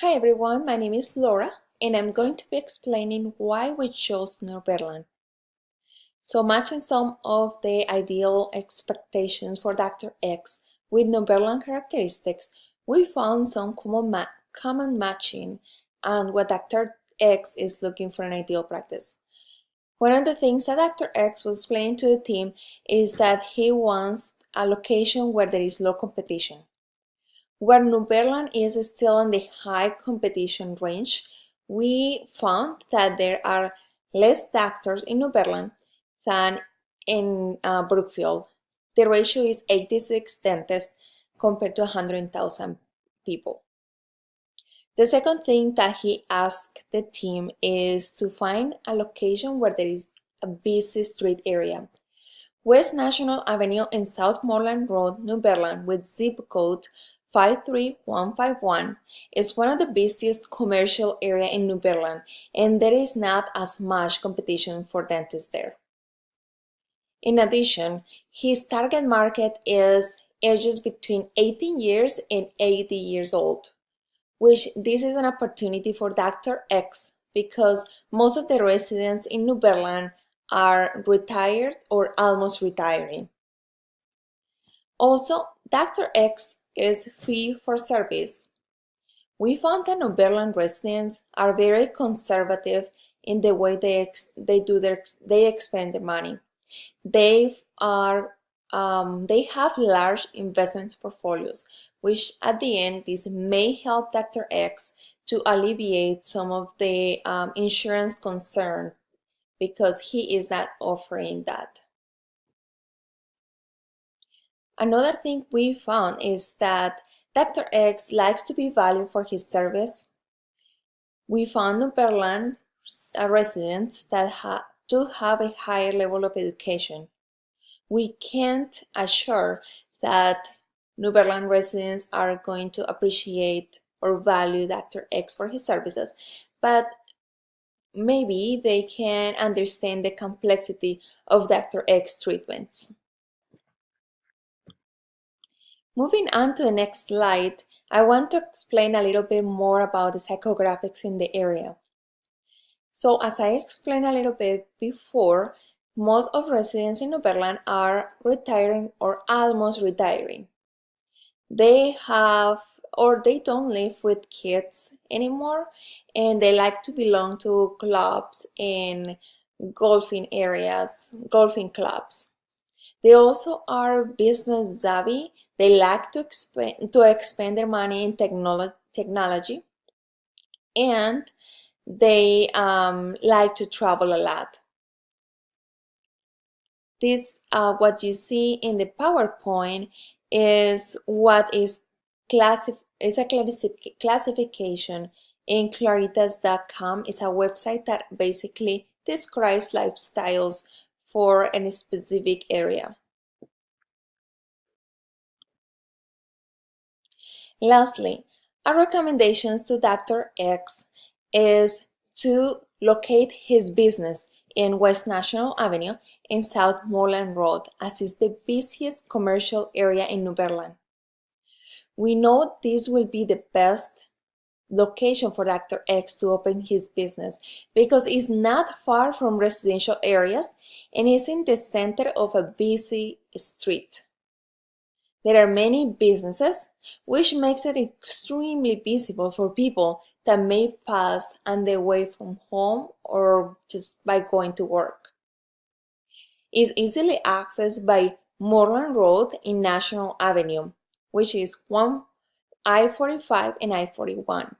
Hi everyone, my name is Laura and I'm going to be explaining why we chose Norberland. So matching some of the ideal expectations for Dr. X with Norberland characteristics, we found some common matching and what Dr. X is looking for an ideal practice. One of the things that Dr. X was explaining to the team is that he wants a location where there is low competition. Where Norberland is still in the high competition range, we found that there are less doctors in Norberland than in Brookfield. The ratio is 86 dentists compared to 100,000 people. The second thing that he asked the team is to find a location where there is a busy street area. West National Avenue and South Moreland Road, Norberland, with zip code 53151 is one of the busiest commercial area in Norberland, and there is not as much competition for dentists there. In addition, his target market is ages between 18 years and 80 years old, which this is an opportunity for Dr. X because most of the residents in Norberland are retired or almost retiring. Also, Dr. X is fee for service. We found that Norberland residents are very conservative in the way they expend the money. They have large investment portfolios, which at the end this may help Dr. X to alleviate some of the insurance concerns because he is not offering that. Another thing we found is that Dr. X likes to be valued for his service. We found Norberland residents that do have a higher level of education. We can't assure that Norberland residents are going to appreciate or value Dr. X for his services, but maybe they can understand the complexity of Dr. X treatments. Moving on to the next slide, I want to explain a little bit more about the psychographics in the area. So as I explained a little bit before, most of residents in Norberland are retiring or almost retiring. They have or they don't live with kids anymore and they like to belong to clubs and golfing areas, golfing clubs. They also are business savvy. They like to expend their money in technology, and they like to travel a lot. This, what you see in the PowerPoint, is what is a classification in Claritas.com. It's a website that basically describes lifestyles for a specific area. Lastly, our recommendations to Dr. X is to locate his business in West National Avenue and South Moreland Road, as is the busiest commercial area in Norberland. We know this will be the best location for Dr. X to open his business because it's not far from residential areas and is in the center of a busy street. There are many businesses, which makes it extremely visible for people that may pass on their way from home or just by going to work. It's easily accessed by Moreland Road in National Avenue, which is I-45 and I-41,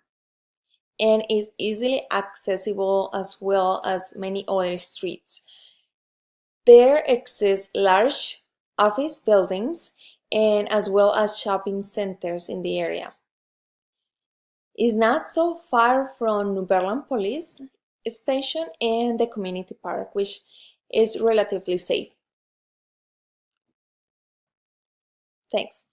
and is easily accessible as well as many other streets. There exist large office buildings and as well as shopping centers in the area. It's not so far from Norberland Police Station and the community park, which is relatively safe. Thanks.